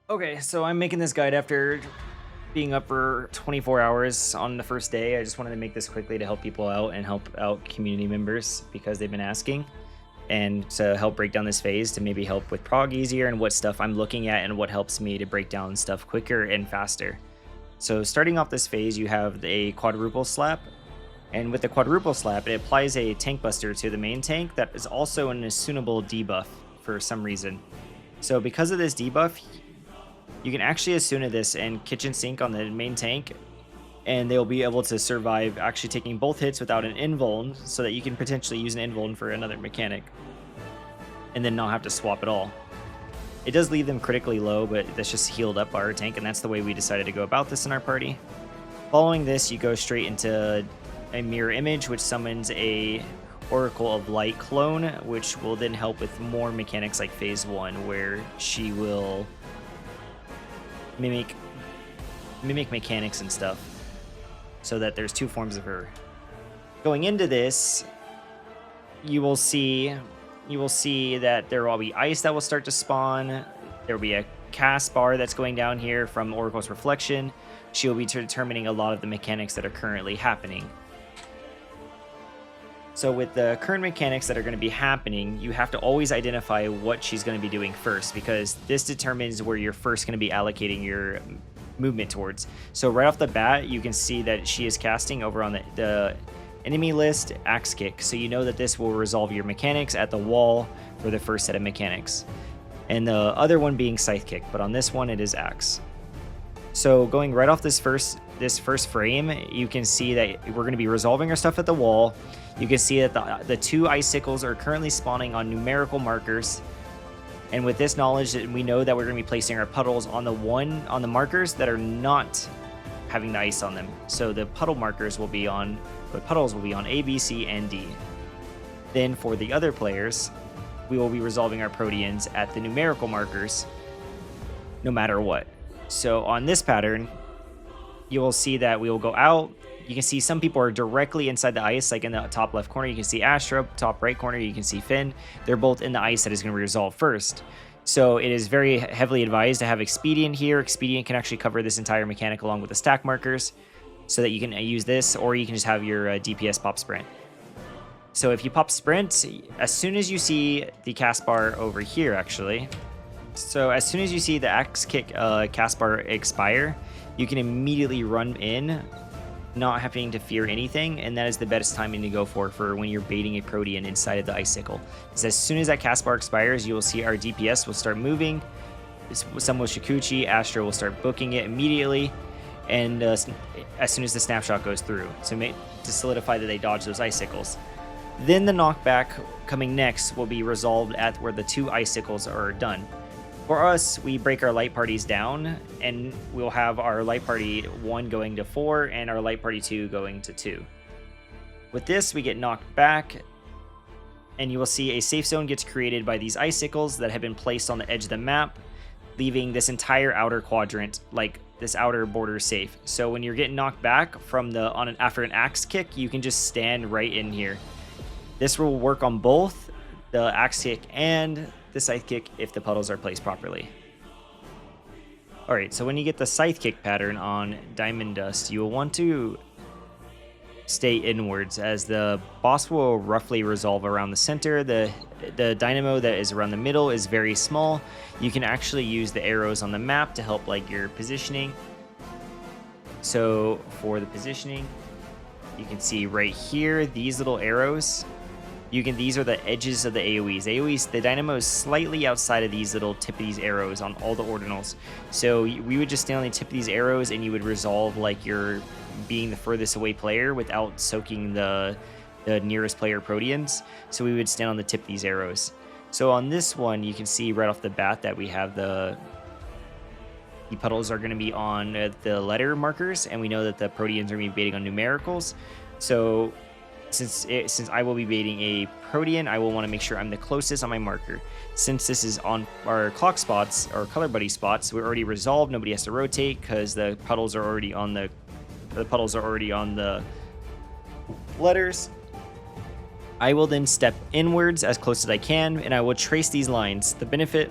Okay, so I'm making this guide after being up for 24 hours on the first day. I just wanted to make this quickly to help people out and help out community members because they've been asking, and to help break down this phase to maybe help with prog easier and what stuff I'm looking at and what helps me to break down stuff quicker and faster. So starting off this phase, you have a quadruple slap, and with the quadruple slap, it applies a tank buster to the main tank that is also an attunable debuff for some reason. So because of this debuff, you can actually Asuna this and kitchen sink on the main tank, and they'll be able to survive actually taking both hits without an invuln, so that you can potentially use an invuln for another mechanic and then not have to swap at all. It does leave them critically low, but that's just healed up our tank, and that's the way we decided to go about this in our party. Following this, you go straight into a mirror image, which summons a Oracle of Light clone, which will then help with more mechanics like phase 1, where she will mimic mechanics and stuff, so that there's two forms of her. Going into this, you will see that there will be ice that will start to spawn. There will be a cast bar that's going down here from Oracle's Reflection. She will be determining a lot of the mechanics that are currently happening. So with the current mechanics that are going to be happening, you have to always identify what she's going to be doing first, because this determines where you're first going to be allocating your movement towards. So right off the bat, you can see that she is casting over on the enemy list Axe Kick. So you know that this will resolve your mechanics at the wall for the first set of mechanics. And the other one being Scythe Kick, but on this one it is Axe. So going right off this first frame, you can see that we're going to be resolving our stuff at the wall. You can see that the two icicles are currently spawning on numerical markers. And with this knowledge, we know that we're going to be placing our puddles on the markers that are not having the ice on them. So the puddles will be on A, B, C, and D. Then for the other players, we will be resolving our proteans at the numerical markers, no matter what. So on this pattern, you will see that we will go out. You can see some people are directly inside the ice, like in the top left corner. You can see Astra, top right corner, you can see Finn. They're both in the ice that is going to be resolved first. So it is very heavily advised to have Expedient here. Expedient can actually cover this entire mechanic along with the stack markers, so that you can use this, or you can just have your DPS pop Sprint. So if you pop Sprint, as soon as you see the cast bar over here, actually, so as soon as you see the Axe Kick cast bar expire, you can immediately run in, not having to fear anything, and that is the best timing to go for when you're baiting a Protean inside of the icicle. Is as soon as that cast bar expires, you will see our DPS will start moving. Some with Shikuchi, Astra will start booking it immediately, and as soon as the snapshot goes through, to solidify that they dodge those icicles. Then the knockback coming next will be resolved at where the two icicles are done. For us, we break our light parties down, and we'll have our light party 1 going to 4 and our light party 2 going to 2. With this, we get knocked back, and you will see a safe zone gets created by these icicles that have been placed on the edge of the map, leaving this entire outer quadrant, like this outer border, safe. So when you're getting knocked back from after an Axe Kick, you can just stand right in here. This will work on both the Axe Kick and the Scythe Kick if the puddles are placed properly. Alright, so when you get the Scythe Kick pattern on Diamond Dust, you will want to stay inwards, as the boss will roughly resolve around the center. The dynamo that is around the middle is very small. You can actually use the arrows on the map to help like your positioning. So for the positioning, you can see right here, these little arrows. These are the edges of the AoEs. The dynamo is slightly outside of these little tip of these arrows on all the ordinals. So we would just stand on the tip of these arrows, and you would resolve like you're being the furthest away player without soaking the nearest player Proteans. So we would stand on the tip of these arrows. So on this one, you can see right off the bat that we have the puddles are going to be on the letter markers, and we know that the Proteans are going to be baiting on numericals. So since I will be baiting a Protean, I will want to make sure I'm the closest on my marker. Since this is on our clock spots, or color buddy spots, we're already resolved. Nobody has to rotate because the puddles are already on the letters. I will then step inwards as close as I can, and I will trace these lines. The benefit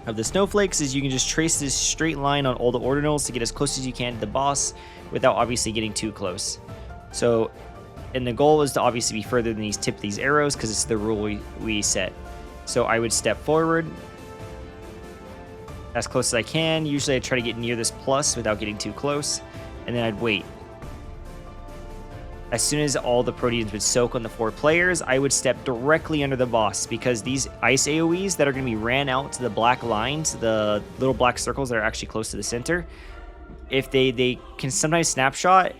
of the snowflakes is you can just trace this straight line on all the ordinals to get as close as you can to the boss without obviously getting too close. So, and the goal is to obviously be further than these tip of these arrows because it's the rule we set. So I would step forward as close as I can. Usually I try to get near this plus without getting too close, and then I'd wait. As soon as all the proteins would soak on the 4 players, I would step directly under the boss because these ice AoEs that are going to be ran out to the black lines, the little black circles that are actually close to the center, if they can sometimes snapshot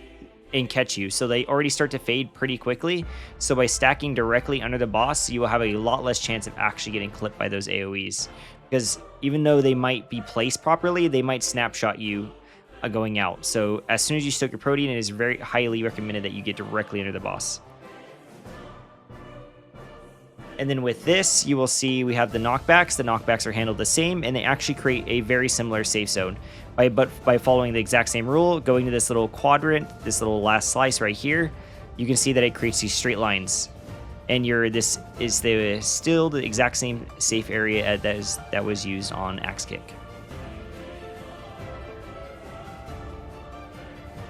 and catch you. So they already start to fade pretty quickly. So by stacking directly under the boss, you will have a lot less chance of actually getting clipped by those AoEs. Because even though they might be placed properly, they might snapshot you going out. So as soon as you soak your protein, it is very highly recommended that you get directly under the boss. And then with this, you will see we have the knockbacks. The knockbacks are handled the same, and they actually create a very similar safe zone. By following the exact same rule, going to this little quadrant, this little last slice right here, you can see that it creates these straight lines. And this is still the exact same safe area that was used on Axe Kick.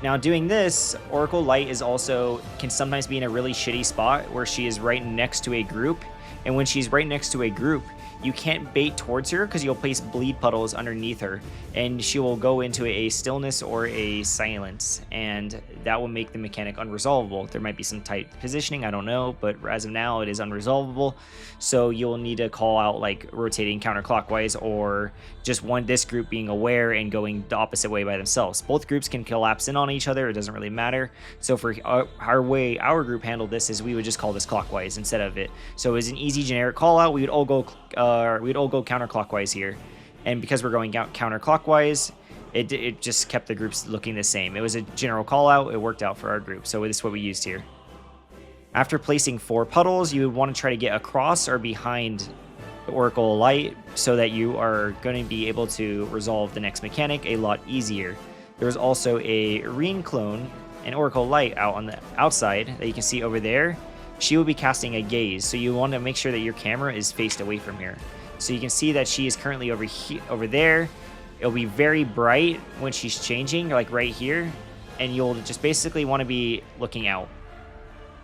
Now doing this, Oracle Light can sometimes be in a really shitty spot where she is right next to a group. And when she's right next to a group, you can't bait towards her because you'll place bleed puddles underneath her, and she will go into a stillness or a silence, and that will make the mechanic unresolvable. There might be some tight positioning, I don't know, but as of now it is unresolvable. So you'll need to call out like rotating counterclockwise, or just this group being aware and going the opposite way by themselves. Both groups can collapse in on each other, it doesn't really matter. So for our way our group handled this is we would just call this clockwise instead of it. So as an easy generic call out, we'd all go counterclockwise here, and because we're going out counterclockwise, it just kept the groups looking the same. It was a general call out, it worked out for our group, so this is what we used here. After placing 4 puddles, you would want to try to get across or behind the Oracle Light so that you are going to be able to resolve the next mechanic a lot easier. There was also a Reen clone, an Oracle Light out on the outside that you can see over there. She will be casting a gaze, so you want to make sure that your camera is faced away from here. So you can see that she is currently over there. It'll be very bright when she's changing, like right here, and you'll just basically want to be looking out.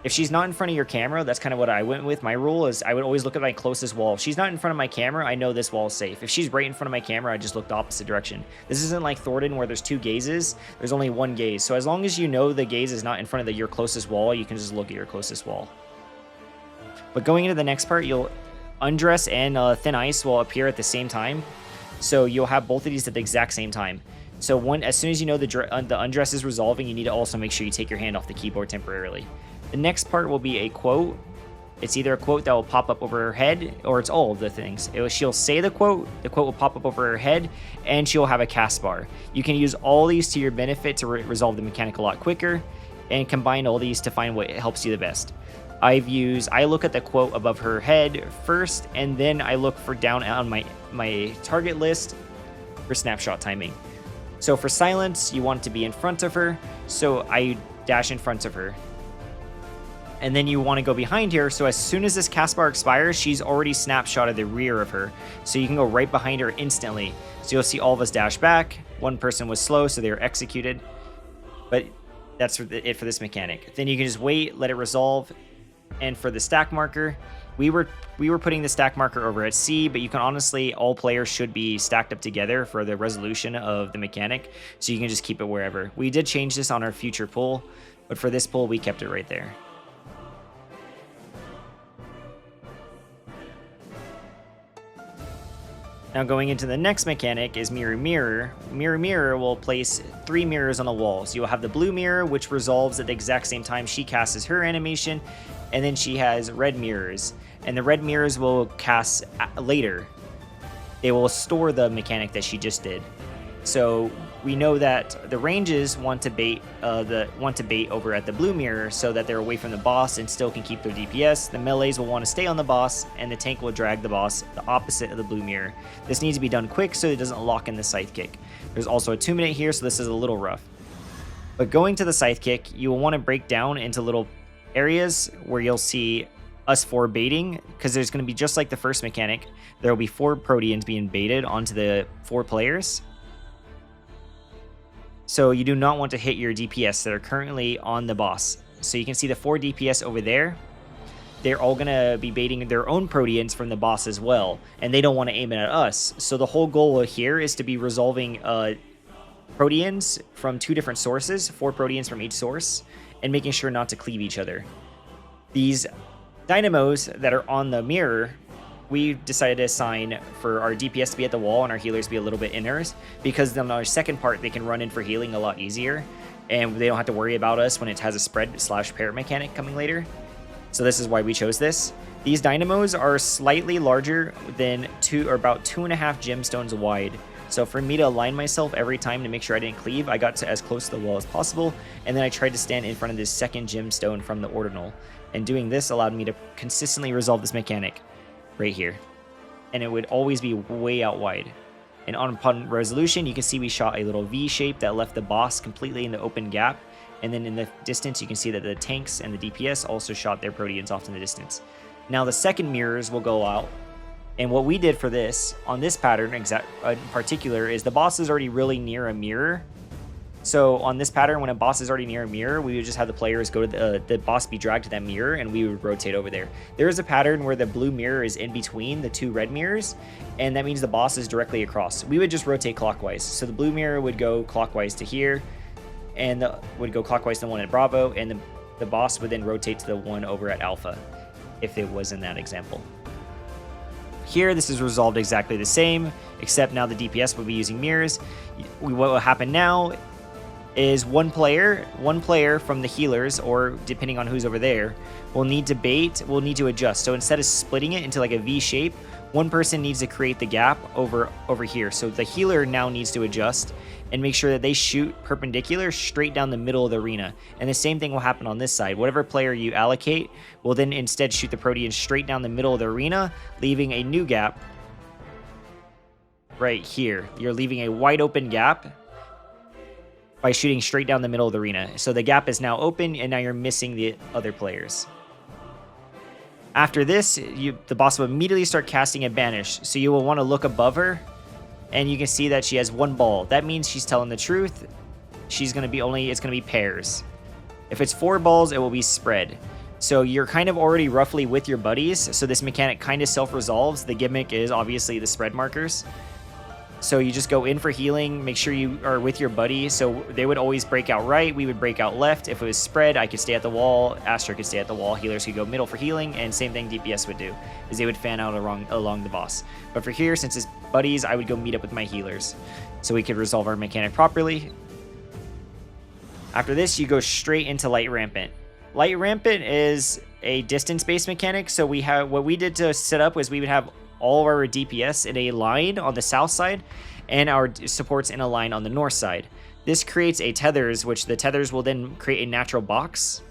If she's not in front of your camera, that's kind of what I went with. My rule is I would always look at my closest wall. If she's not in front of my camera, I know this wall is safe. If she's right in front of my camera, I just look the opposite direction. This isn't like Thornton where there's 2 gazes. There's only 1 gaze. So as long as you know the gaze is not in front of your closest wall, you can just look at your closest wall. But going into the next part, you'll undress and thin ice will appear at the same time. So you'll have both of these at the exact same time. So as soon as you know the undress is resolving, you need to also make sure you take your hand off the keyboard temporarily. The next part will be a quote. It's either a quote that will pop up over her head, or it's all of the things. She'll say the quote will pop up over her head, and she'll have a cast bar. You can use all these to your benefit to resolve the mechanic a lot quicker, and combine all these to find what helps you the best. I look at the quote above her head first, and then I look for down on my target list for snapshot timing. So for silence, you want it to be in front of her, so I dash in front of her. And then you want to go behind her, so as soon as this cast bar expires, she's already snapshotted the rear of her, so you can go right behind her instantly. So you'll see all of us dash back. One person was slow, so they were executed. But that's it for this mechanic. Then you can just wait, let it resolve. And for the stack marker, we were putting the stack marker over at C, but you can honestly, all players should be stacked up together for the resolution of the mechanic, so you can just keep it wherever. We did change this on our future pull, but for this pull, we kept it right there. Now going into the next mechanic is Mirror Mirror. Mirror Mirror will place 3 mirrors on the wall. So you'll have the blue mirror, which resolves at the exact same time she casts her animation, and then she has red mirrors. And the red mirrors will cast later. They will store the mechanic that she just did. So we know that the ranges want to bait over at the blue mirror so that they're away from the boss and still can keep their DPS. The melees will want to stay on the boss, and the tank will drag the boss the opposite of the blue mirror. This needs to be done quick so it doesn't lock in the Scythe kick. There's also a 2-minute here, so this is a little rough. But going to the Scythe kick, you will want to break down into little areas where you'll see us 4 baiting, because there's going to be just like the first mechanic. There will be 4 Proteans being baited onto the 4 players. So you do not want to hit your DPS that are currently on the boss. So you can see the 4 DPS over there. They're all going to be baiting their own Proteans from the boss as well, and they don't want to aim it at us. So the whole goal here is to be resolving Proteans from 2 different sources, 4 Proteans from each source, and making sure not to cleave each other. These dynamos that are on the mirror, we decided to assign for our DPS to be at the wall and our healers to be a little bit inners, because on our second part they can run in for healing a lot easier, and they don't have to worry about us when it has a spread/parrot mechanic coming later. So this is why we chose this. These dynamos are slightly larger than about 2.5 gemstones wide. So for me to align myself every time to make sure I didn't cleave, I got to as close to the wall as possible, and then I tried to stand in front of this second gemstone from the ordinal. And doing this allowed me to consistently resolve this mechanic right here. And it would always be way out wide. And upon resolution, you can see we shot a little V shape that left the boss completely in the open gap. And then in the distance, you can see that the tanks and the DPS also shot their Proteans off in the distance. Now the second mirrors will go out. And what we did for this, on this pattern in particular, is the boss is already really near a mirror. So on this pattern, when a boss is already near a mirror, we would just have the players go to the boss be dragged to that mirror, and we would rotate over there. There is a pattern where the blue mirror is in between the 2 red mirrors, and that means the boss is directly across. We would just rotate clockwise. So the blue mirror would go clockwise to here, and would go clockwise to the one at Bravo, and the boss would then rotate to the one over at Alpha, if it was in that example. Here, this is resolved exactly the same, except now the DPS will be using mirrors. What will happen now is one player from the healers, or depending on who's over there, will need to adjust. So instead of splitting it into like a V shape, one person needs to create the gap over here. So the healer now needs to adjust and make sure that they shoot perpendicular straight down the middle of the arena. And the same thing will happen on this side. Whatever player you allocate will then instead shoot the Proteans straight down the middle of the arena, leaving a new gap right here. You're leaving a wide open gap by shooting straight down the middle of the arena. So the gap is now open, and now you're missing the other players. After this, the boss will immediately start casting a banish. So you will want to look above her, and you can see that she has 1 ball. That means she's telling the truth. It's going to be pairs. If it's 4 balls, it will be spread. So you're kind of already roughly with your buddies. So this mechanic kind of self-resolves. The gimmick is obviously the spread markers. So you just go in for healing, make sure you are with your buddy. So they would always break out right, we would break out left. If it was spread, I could stay at the wall, Astra could stay at the wall, healers could go middle for healing, and same thing DPS would do, is they would fan out along the boss. But for here, since it's buddies, I would go meet up with my healers, so we could resolve our mechanic properly. After this, you go straight into Light Rampant. Light Rampant is a distance-based mechanic, so what we did to set up was we would have all of our DPS in a line on the south side, and our supports in a line on the north side. This creates a tethers, which the tethers will then create a natural box.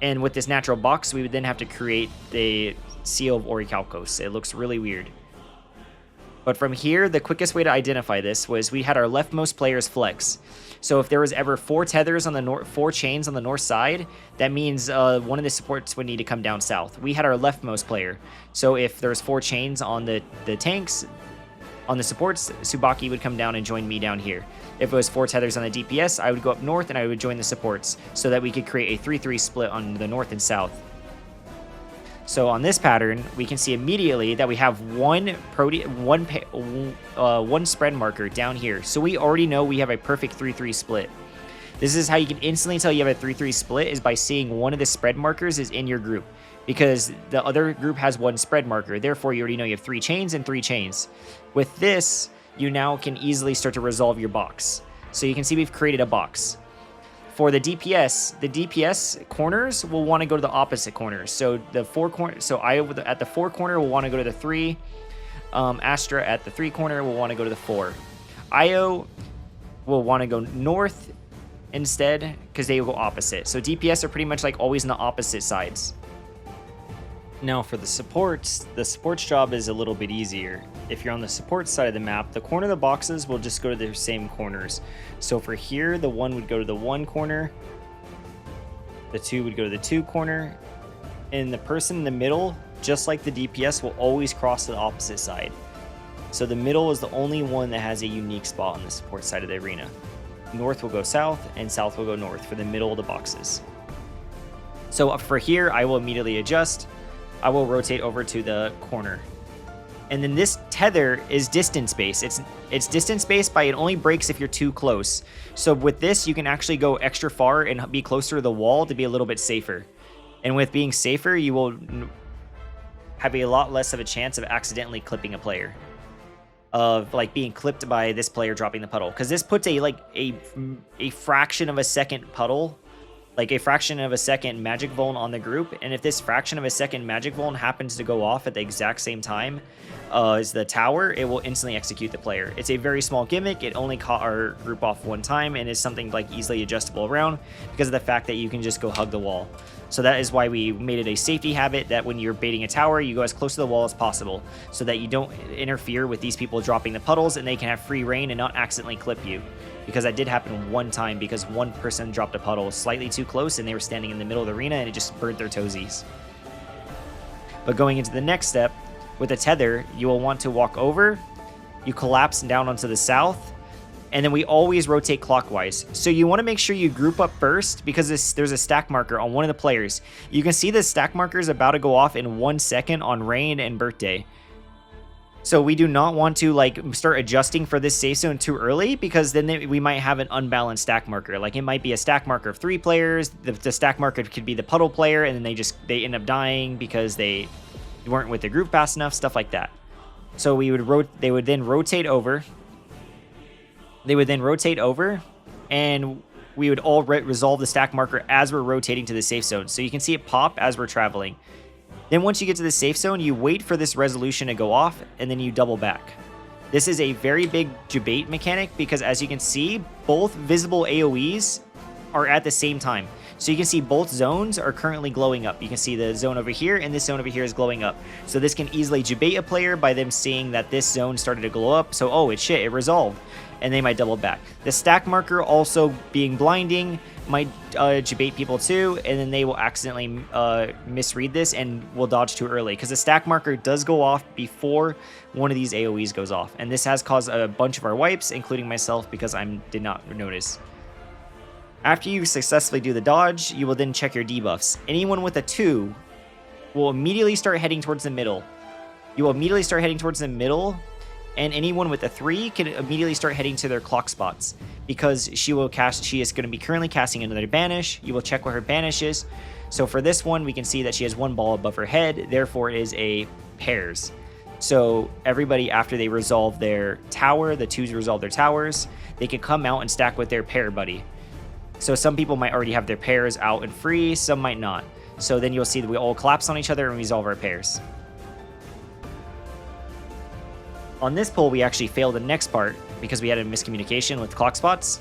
And with this natural box, we would then have to create the seal of Orichalcos. It looks really weird. But from here, the quickest way to identify this was we had our leftmost players flex. So if there was ever 4 tethers on the 4 chains on the north side, that means one of the supports would need to come down south. We had our leftmost player. So if there's 4 chains on the tanks, on the supports, Tsubaki would come down and join me down here. If it was 4 tethers on the DPS, I would go up north and I would join the supports, so that we could create a 3-3 split on the north and south. So on this pattern, we can see immediately that we have one spread marker down here. So we already know we have a perfect 3-3 split. This is how you can instantly tell you have a 3-3 split, is by seeing one of the spread markers is in your group, because the other group has 1 spread marker. Therefore, you already know you have 3 chains and 3 chains. With this, you now can easily start to resolve your box. So you can see we've created a box. For the DPS corners will want to go to the opposite corners. So the 4 corner, so I at the 4 corner will want to go to the 3. Astra at the 3 corner will want to go to the 4. Io will want to go north instead, because they will go opposite. So DPS are pretty much like always on the opposite sides. Now for the supports job is a little bit easier. If you're on the support side of the map, the corner of the boxes will just go to their same corners. So for here, the 1 would go to the 1 corner, the 2 would go to the 2 corner, And the person in the middle, just like the DPS, will always cross to the opposite side. So the middle is the only one that has a unique spot on the support side of the arena. North will go south, and south will go north for the middle of the boxes. So for here, I will immediately adjust. I will rotate over to the corner. And then this tether is distance based. It's distance based, but it only breaks if you're too close. So with this, you can actually go extra far and be closer to the wall to be a little bit safer. And with being safer, you will have a lot less of a chance of accidentally clipping a player, of like being clipped by this player dropping the puddle, because this puts a fraction of a second puddle, like a fraction of a second magic vuln on the group. And if this fraction of a second magic vuln happens to go off at the exact same time as the tower, it will instantly execute the player. It's a very small gimmick. It only caught our group off one time and is something like easily adjustable around because of the fact that you can just go hug the wall. So that is why we made it a safety habit that when you're baiting a tower, you go as close to the wall as possible so that you don't interfere with these people dropping the puddles and they can have free reign and not accidentally clip you. Because that did happen one time because one person dropped a puddle slightly too close and they were standing in the middle of the arena and it just burnt their toesies. But going into the next step, with a tether, you will want to walk over, you collapse down onto the south, and then we always rotate clockwise. So you want to make sure you group up first because there's a stack marker on one of the players. You can see the stack marker is about to go off in 1 second on Rain and Birthday. So we do not want to like start adjusting for this safe zone too early because then we might have an unbalanced stack marker. Like it might be a stack marker of 3 players. The stack marker could be the puddle player, and then they end up dying because they weren't with the group fast enough, stuff like that. So they would then rotate over. They would then rotate over, and we would all resolve the stack marker as we're rotating to the safe zone. So you can see it pop as we're traveling. Then once you get to the safe zone, you wait for this resolution to go off, and then you double back. This is a very big debate mechanic because as you can see, both visible AoEs are at the same time. So you can see both zones are currently glowing up. You can see the zone over here and this zone over here is glowing up. So this can easily debate a player by them seeing that this zone started to glow up. So, oh, it's shit, it resolved. And they might double back. The stack marker also being blinding might debate people too, and then they will accidentally misread this and will dodge too early because the stack marker does go off before one of these AoEs goes off. And this has caused a bunch of our wipes, including myself, because I did not notice. After you successfully do the dodge, you will then check your debuffs. Anyone with a 2 will immediately start heading towards the middle. You will immediately start heading towards the middle, and anyone with a 3 can immediately start heading to their clock spots because she is going to be currently casting another banish. You will check what her banish is. So for this one, we can see that she has 1 ball above her head, therefore it is a pairs. So everybody, after they resolve their tower, the 2s resolve their towers, they can come out and stack with their pair buddy. So some people might already have their pairs out and free, some might not. So then you'll see that we all collapse on each other and resolve our pairs. On this pull, we actually failed the next part because we had a miscommunication with clock spots.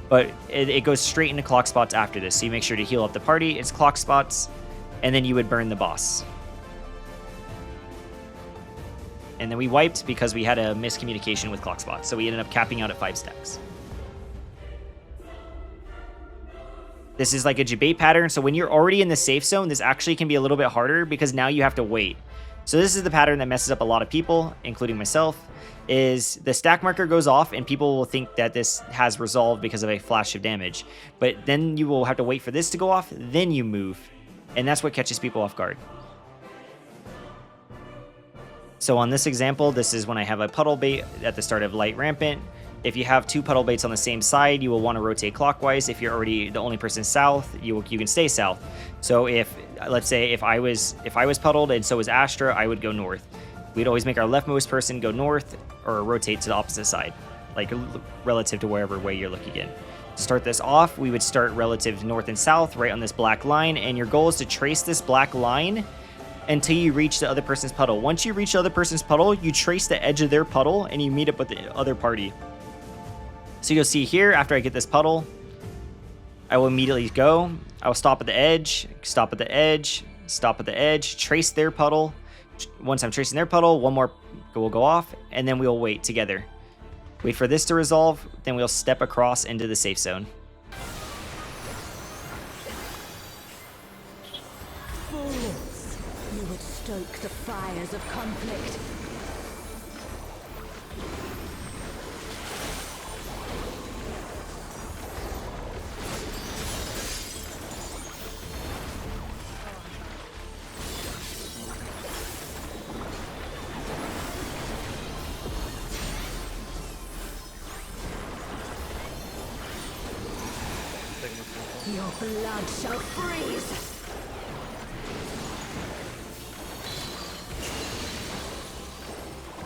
But it goes straight into clock spots after this. So you make sure to heal up the party, it's clock spots, and then you would burn the boss. And then we wiped because we had a miscommunication with clock spots. So we ended up capping out at 5 stacks. This is like a debate pattern. So when you're already in the safe zone, this actually can be a little bit harder because now you have to wait. So this is the pattern that messes up a lot of people, including myself, is the stack marker goes off and people will think that this has resolved because of a flash of damage. But then you will have to wait for this to go off, then you move. And that's what catches people off guard. So on this example, this is when I have a puddle bait at the start of light rampant. If you have 2 puddle baits on the same side, you will want to rotate clockwise. If you're already the only person south, you can stay south. So let's say if I was puddled and so was Astra, I would go north. We'd always make our leftmost person go north or rotate to the opposite side, like relative to wherever way you're looking in. To start this off, we would start relative to north and south, right on this black line, and your goal is to trace this black line until you reach the other person's puddle. Once you reach the other person's puddle, you trace the edge of their puddle and you meet up with the other party. So you'll see here, after I get this puddle, I will immediately go. I will stop at the edge, stop at the edge, stop at the edge, trace their puddle. Once I'm tracing their puddle, one more will go off, and then we'll wait together. Wait for this to resolve, then we'll step across into the safe zone. the fires of conflict. Your blood shall freeze!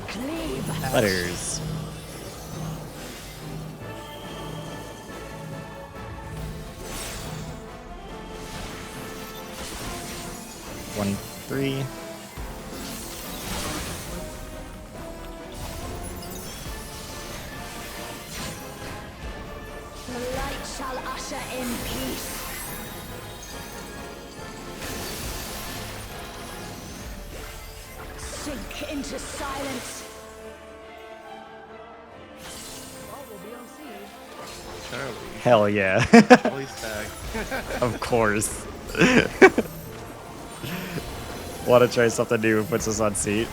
Cleave! Letters. One, three. The light shall usher in peace. Sink into silence. Charlie. Hell yeah. Charlie's back. Of course. Want to try something new and puts us on seat.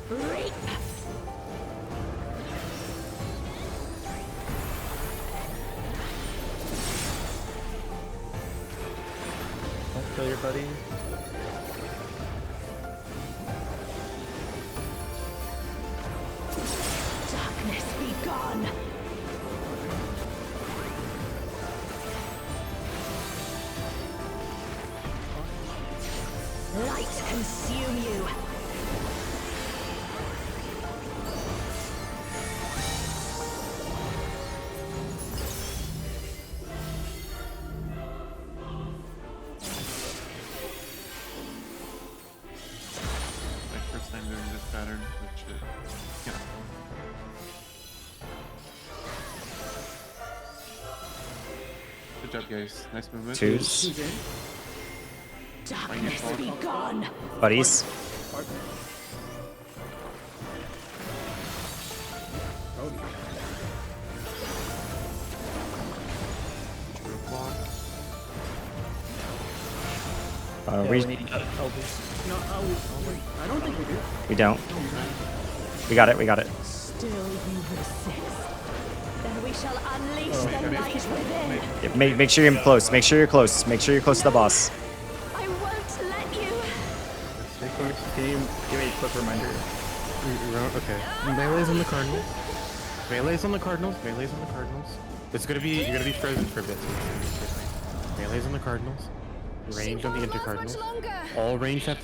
Reap! Don't kill your buddy. Darkness be gone. Light consume you. My first time doing this pattern, which yeah. Good job, guys. Nice movement. Twos. Darkness be gone. Buddies. True block. We No, I don't think we do. we don't. We got it. We got it. Still you resist. Then we shall unleash the light within. Yeah, make sure you're close. Make sure you're close. Make sure you're close to the boss. I won't let you. Stay close. Can you give me a quick reminder? Okay. Melee's on the Cardinals. Melee's on the Cardinals. Melee's on the Cardinals. It's gonna be, you're gonna be frozen for a bit. Melee's on the Cardinals. Range on the Intercardinals. All range have to